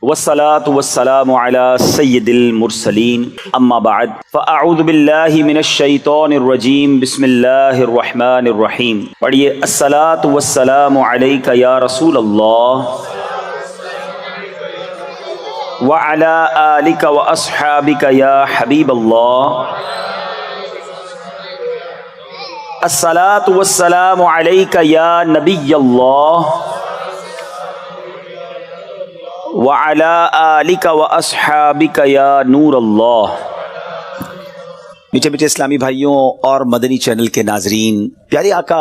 والصلاة والسلام على سيد المرسلين اما بعد فاعوذ باللہ من الشیطان الرجیم بسم اللہ الرحمن الرحیم. پڑھیے الصلاة والسلام علیک یا رسول اللہ وعلى آلک واصحابک یا حبیب اللہ. الصلاة والسلام علیک یا نبی اللہ وَعَلَىٰ آلِكَ وَأَصْحَابِكَ يَا نور اللہ. میٹھے میٹھے اسلامی بھائیوں اور مدنی چینل کے ناظرین، پیارے آقا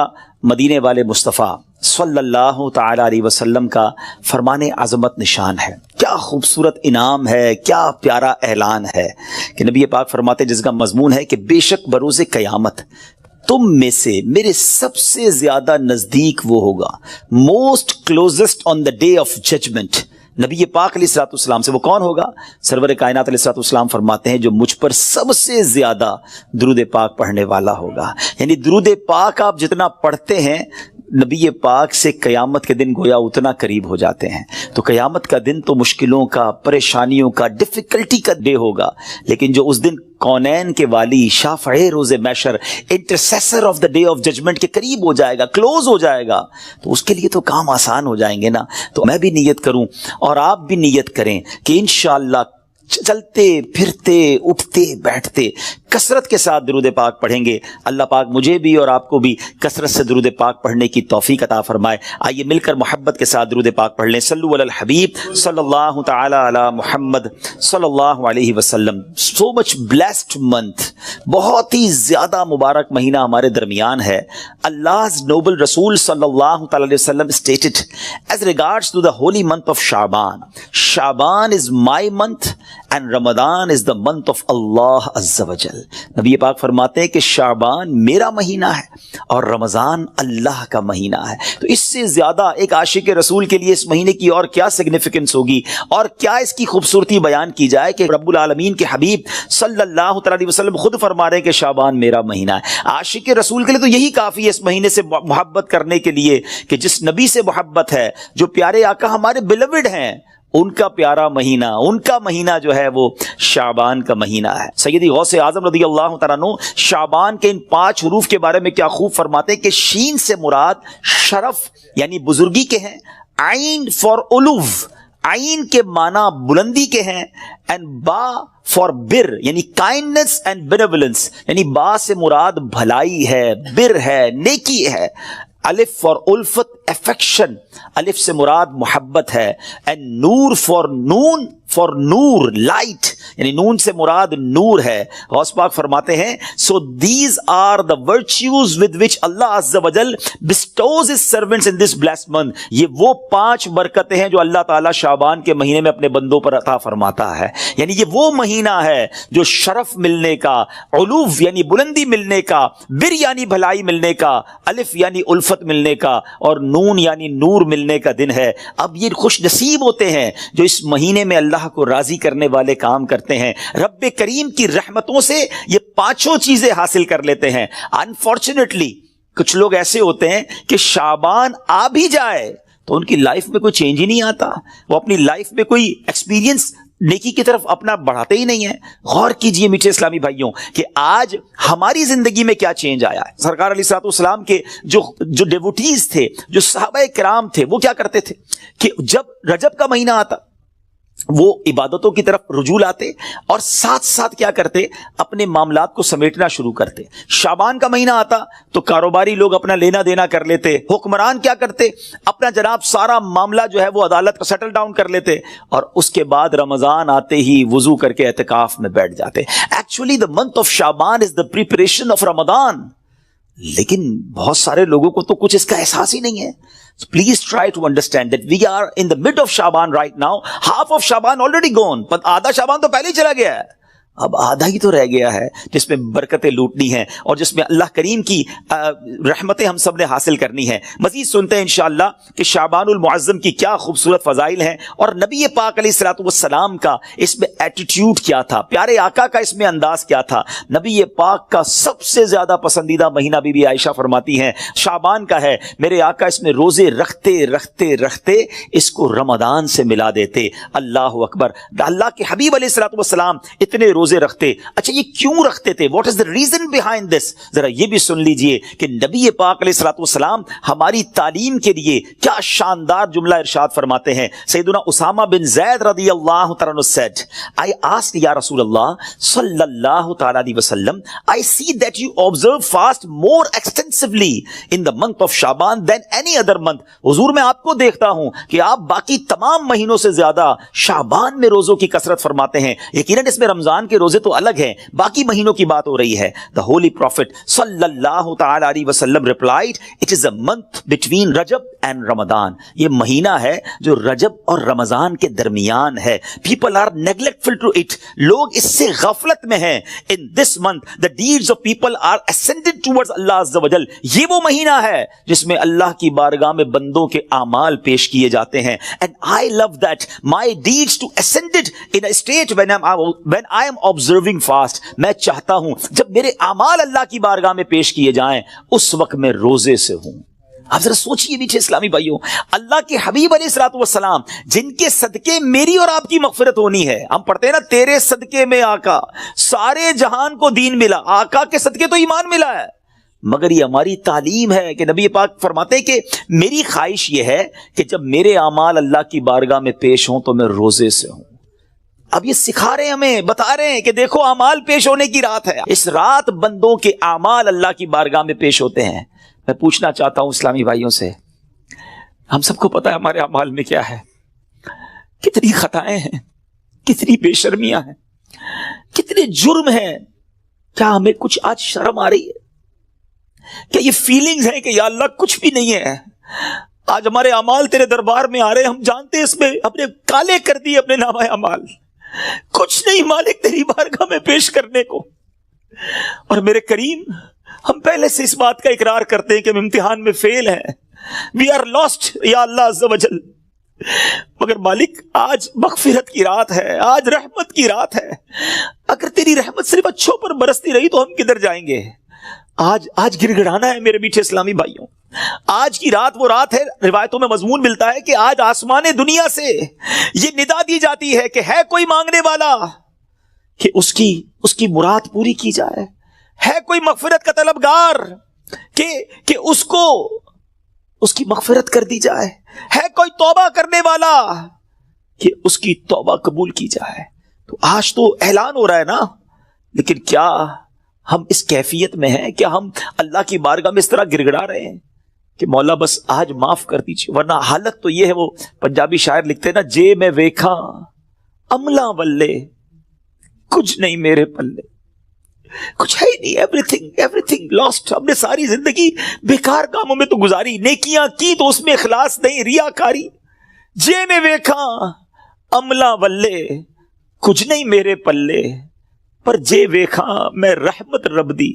مدینے والے مصطفیٰ صلی اللہ تعالی علیہ وسلم کا فرمان عظمت نشان ہے. کیا خوبصورت انعام ہے، کیا پیارا اعلان ہے کہ نبی پاک فرماتے، جس کا مضمون ہے کہ بے شک بروز قیامت تم میں سے میرے سب سے زیادہ نزدیک وہ ہوگا، most closest on the day of judgment. نبی پاک علیہ الصلوۃ والسلام سے وہ کون ہوگا؟ سرور کائنات علیہ الصلوۃ والسلام فرماتے ہیں جو مجھ پر سب سے زیادہ درود پاک پڑھنے والا ہوگا. یعنی درود پاک آپ جتنا پڑھتے ہیں نبی پاک سے قیامت کے دن گویا اتنا قریب ہو جاتے ہیں. تو قیامت کا دن تو مشکلوں کا، پریشانیوں کا، ڈیفیکلٹی کا ڈے ہوگا، لیکن جو اس دن کونین کے والی، شافع روز محشر، intercessor of the day of judgement کے قریب ہو جائے گا، کلوز ہو جائے گا، تو اس کے لیے تو کام آسان ہو جائیں گے نا. تو میں بھی نیت کروں اور آپ بھی نیت کریں کہ انشاءاللہ چلتے پھرتے اٹھتے بیٹھتے کثرت کے ساتھ درود پاک پڑھیں گے. اللہ پاک مجھے بھی اور آپ کو بھی کثرت سے درود پاک پڑھنے کی توفیق عطا فرمائے. آئیے مل کر محبت کے ساتھ درود پاک پڑھ لیں. صلو علی الحبیب صلی اللہ تعالی علی محمد صلی اللہ علیہ وسلم. سو مچ بلیسڈ منتھ، بہت ہی زیادہ مبارک مہینہ ہمارے درمیان ہے. Allah's noble رسول صلی اللہ تعالی علیہ وسلم stated as regards to the holy month of Shaban, Shaban is my month and Ramadan is the month of Allah Azza wa Jal. نبی پاک فرماتے ہیں کہ شعبان میرا مہینہ ہے اور رمضان اللہ کا مہینہ ہے. تو اس سے زیادہ ایک عاشق رسول کے لیے اس مہینے کی اور کیا سگنیفیکنس ہوگی اور کیا اس کی خوبصورتی بیان کی جائے کہ رب العالمین کے حبیب صلی اللہ تعالی علیہ وسلم خود فرما رہے ہیں کہ شعبان میرا مہینہ ہے. عاشق رسول کے لیے تو یہی کافی ہے اس مہینے سے محبت کرنے کے لیے کہ جس نبی سے محبت ہے، جو پیارے آقا ہمارے بیلوڈ ہیں، ان کا پیارا مہینہ، ان کا مہینہ جو ہے وہ شعبان کا مہینہ ہے. سیدی غوث اعظم رضی اللہ تعالیٰ عنہ شعبان کے ان 5 حروف کے بارے میں کیا خوب فرماتے ہیں کہ شین سے مراد شرف یعنی بزرگی کے ہیں، عین فار علو، عین کے معنی بلندی کے ہیں، اینڈ با فار بر یعنی کائنڈنس اینڈ بینیولنس، یعنی با سے مراد بھلائی ہے، بر ہے، نیکی ہے. الف فار الفت افیکشن، الف سے مراد محبت ہے. اینڈ نور فار نون، فار نور لائٹ، یعنی نون سے مراد نور ہے. غوث پاک فرماتے ہیں so these are the virtues with which Allah عز و جل bestows his servants in this blessed month. یہ وہ 5 برکتیں ہیں جو اللہ تعالیٰ شعبان کے مہینے میں اپنے بندوں پر عطا فرماتا ہے. یعنی یہ وہ مہینہ ہے جو شرف ملنے کا، علو یعنی بلندی ملنے کا، بر یعنی بھلائی ملنے کا، الف یعنی الفت ملنے کا، اور نون یعنی نور ملنے کا دن ہے. اب یہ خوش نصیب ہوتے ہیں جو اس مہینے میں اللہ کو راضی کرنے والے کام کرتے ہیں. رب کریم کی رحمتوں سے یہ 5 چیزیں حاصل کر لیتے ہیں. انفارچونیٹلی کچھ لوگ ایسے ہوتے ہیں کہ شعبان آ بھی جائے تو ان کی لائف میں کوئی چینج ہی نہیں آتا، وہ اپنی لائف میں کوئی ایکسپیرینس نیکی کی طرف اپنا بڑھاتے ہی نہیں ہیں. غور کیجئے میٹھے اسلامی بھائیوں کہ آج ہماری زندگی میں کیا چینج آیا ہے. سرکار علیہ الصلوۃ والسلام کے جو ڈیوٹیز تھے، جو صحابہ کرام تھے، وہ کیا کرتے تھے کہ جب رجب کا مہینہ آتا وہ عبادتوں کی طرف رجوع لاتے اور ساتھ ساتھ کیا کرتے، اپنے معاملات کو سمیٹنا شروع کرتے. شعبان کا مہینہ آتا تو کاروباری لوگ اپنا لینا دینا کر لیتے، حکمران کیا کرتے، اپنا جناب سارا معاملہ جو ہے وہ عدالت کا سیٹل ڈاؤن کر لیتے، اور اس کے بعد رمضان آتے ہی وضو کر کے اعتکاف میں بیٹھ جاتے. Actually the month of Shaban is the preparation of Ramadan. لیکن بہت سارے لوگوں کو تو کچھ اس کا احساس ہی نہیں ہے. So please try to understand that we are in the mid of Shaban right now. Half of Shaban already gone. But آدھا شعبان تو پہلے ہی چلا گیا ہے. اب آدھا ہی تو رہ گیا ہے جس میں برکتیں لوٹنی ہیں اور جس میں اللہ کریم کی رحمتیں ہم سب نے حاصل کرنی ہیں. مزید سنتے ہیں انشاءاللہ کہ شعبان المعظم کی کیا خوبصورت فضائل ہیں اور نبی پاک علیہ الصلوۃ والسلام کا اس میں ایٹیٹیوڈ کیا تھا, پیارے آقا کا اس میں انداز کیا تھا. نبی پاک کا سب سے زیادہ پسندیدہ مہینہ بی بی عائشہ فرماتی ہیں شعبان کا ہے. میرے آقا اس میں روزے رکھتے رکھتے رکھتے اس کو رمضان سے ملا دیتے. اللہ اکبر. اللہ کے حبیب علیہ الصلوۃ والسلام اتنے روزے رکھتے. اچھا یہ کیوں رکھتے تھے؟ What is the reason behind this? ذرا یہ بھی سن لیجئے کہ نبی پاک علیہ الصلوۃ والسلام ہماری تعلیم کے لیے کیا شاندار جملہ ارشاد فرماتے ہیں. سیدنا اسامہ بن زید رضی اللہ تعالیٰ عنہ said, I asked یا رسول اللہ صلی اللہ تعالیٰ علیہ وسلم, I see that you observe fast more extensively in the month of Shaban than any other month. حضور میں آپ کو دیکھتا ہوں کہ آپ باقی تمام مہینوں سے زیادہ شعبان میں روزوں کی کثرت فرماتے ہیں. یقیناً اس میں رمضان کے روزے تو الگ ہیں, باقی مہینوں کی بات ہو رہی ہے. The Holy Prophet صلی اللہ تعالیٰ علیہ وسلم replied, it is a month between Rajab and Ramadan. یہ مہینہ ہے جو رجب اور رمضان کے درمیان ہے. People are neglectful to it. لوگ اس سے غفلت میں ہیں. In this month the deeds of people are ascended towards Allah Azza wa Jal. یہ وہ مہینہ ہے جس میں اللہ کی بارگاہ میں بندوں کے اعمال پیش کیے جاتے ہیں. And I love that my deeds to ascended in a state when I am observing fast. میں چاہتا ہوں جب میرے اعمال اللہ کی بارگاہ میں پیش کیے جائیں اس وقت میں روزے سے ہوں. آپ ذرا سوچئے میٹھے اسلامی بھائیوں, اللہ کے حبیب علیہ الصلوۃ والسلام جن کے صدقے میری اور آپ کی مغفرت ہونی ہے. ہم پڑھتے ہیں نا تیرے صدقے میں آقا سارے جہان کو دین ملا. آقا کے صدقے تو ایمان ملا ہے, مگر یہ ہماری تعلیم ہے کہ نبی پاک فرماتے ہیں کہ میری خواہش یہ ہے کہ جب میرے اعمال اللہ کی بارگاہ میں پیش ہوں تو میں روزے سے ہوں. اب یہ سکھا رہے ہیں, ہمیں بتا رہے ہیں کہ دیکھو اعمال پیش ہونے کی رات ہے. اس رات بندوں کے اعمال اللہ کی بارگاہ میں پیش ہوتے ہیں. میں پوچھنا چاہتا ہوں اسلامی بھائیوں سے, ہم سب کو پتا ہے ہمارے اعمال میں کیا ہے, کتنی خطائیں ہیں, کتنی بے شرمیاں ہیں, کتنے جرم ہیں. کیا ہمیں کچھ آج شرم آ رہی ہے؟ کیا یہ فیلنگز ہیں کہ یا اللہ کچھ بھی نہیں ہے؟ آج ہمارے اعمال تیرے دربار میں آ رہے ہیں, ہم جانتے ہیں اس میں اپنے کالے کر دیے اپنے نامہ اعمال, کچھ نہیں مالک تیری بارگاہ میں پیش کرنے کو. اور میرے کریم ہم پہلے سے اس بات کا اقرار کرتے ہیں کہ ہم امتحان میں فیل ہیں. وی آر لاسٹ یا اللہ عز و جل. مگر مالک آج مغفرت کی رات ہے, آج رحمت کی رات ہے. اگر تیری رحمت صرف اچھوں پر برستی رہی تو ہم کدھر جائیں گے؟ آج گڑ گڑانا ہے میرے میٹھے اسلامی بھائیوں. آج کی رات وہ رات ہے, روایتوں میں مضمون ملتا ہے کہ آج آسمان دنیا سے یہ ندا دی جاتی ہے کہ ہے کوئی مانگنے والا کہ اس کی مراد پوری کی جائے. ہے کوئی مغفرت کا طلبگار کہ اس کو اس کی مغفرت کر دی جائے. ہے کوئی توبہ کرنے والا کہ اس کی توبہ قبول کی جائے. تو آج تو اعلان ہو رہا ہے نا, لیکن کیا ہم اس کیفیت میں ہیں؟ کیا ہم اللہ کی بارگاہ میں اس طرح گڑ گڑا رہے ہیں کہ مولا بس آج معاف کر دیجیے؟ ورنہ حالت تو یہ ہے, وہ پنجابی شاعر لکھتے ہیں نا, جے میں ویکھاں عملہ ولے کچھ نہیں میرے پلے. کچھ ہے ہی نہیں, ایوری تھنگ لاسٹ. ہم نے ساری زندگی بیکار کاموں میں تو گزاری, نیکیاں کی تو اس میں اخلاص نہیں, ریاکاری. جے میں ویکھاں عملہ ولے کچھ نہیں میرے پلے, پر جے ویکھاں میں رحمت رب دی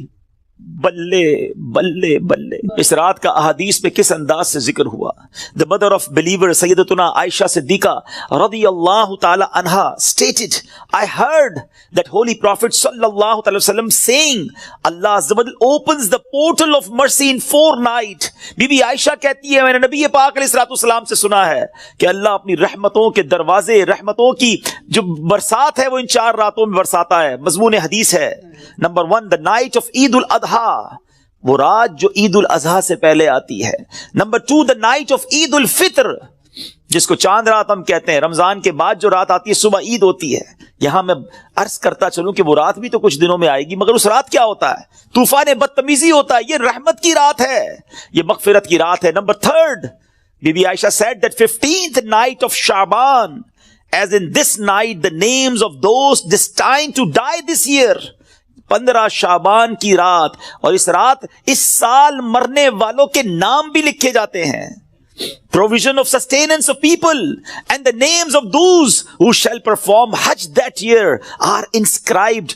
بلے بلے بلے. اس رات کا احادیث میں کس انداز سے ذکر ہوا. The mother of believer سیدتنا عائشہ صدیقہ رضی اللہ تعالی عنہا stated, I heard that holy prophet صلی اللہ تعالی وسلم saying, Allah Azza wa Jal opens the portal of mercy in 4 nights. Bibi Aisha کہتی ہے میں نے نبی پاک علیہ الصلوۃ والسلام سے سنا ہے کہ اللہ اپنی رحمتوں کے دروازے, رحمتوں کی جو برسات ہے وہ ان 4 راتوں میں برساتا ہے. مضمون حدیث ہے. نمبر 1, the night of عید الاضحیٰ, وہ رات جو عید الاضحیٰ سے پہلے آتی ہے. نمبر 2, the night of عید الفطر, جس کو چاند رات ہم کہتے ہیں. رمضان کے بعد جو رات آتی ہے صبح عید ہوتی ہے. یہاں میں عرض کرتا چلوں کہ وہ رات بھی تو کچھ دنوں میں آئے گی, مگر اس رات کیا ہوتا ہے؟ طوفان بدتمیزی ہوتا ہے. یہ رحمت کی رات ہے, یہ مغفرت کی رات ہے. Number 3, Bibi Aisha said that 15th night of Shaban, as in this night the names of those destined to die this year. 15 شعبان کی رات, اور اس رات اس سال مرنے والوں کے نام بھی لکھے جاتے ہیں. provision of sustenance of people, and the names of those who shall perform Hajj that year are inscribed.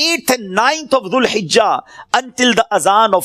8th and 9th of Dhul Hijjah until the azan of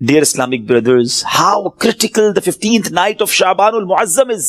Dear Islamic brothers, how critical the 15th night of Sha'banul Muazzam is.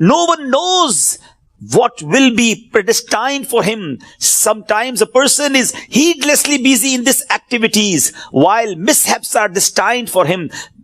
No one knows what will be predestined for him. Sometimes a person is heedlessly busy in these activities while mishaps are destined for him.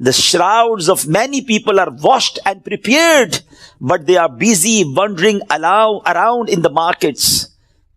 The shrouds of many people are washed and prepared, but they are busy wandering around in the markets.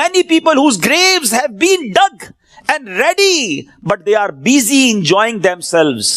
many people whose graves have been dug and ready, but they are busy enjoying themselves.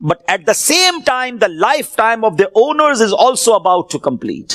but at the same time the lifetime of the owners is also about to complete.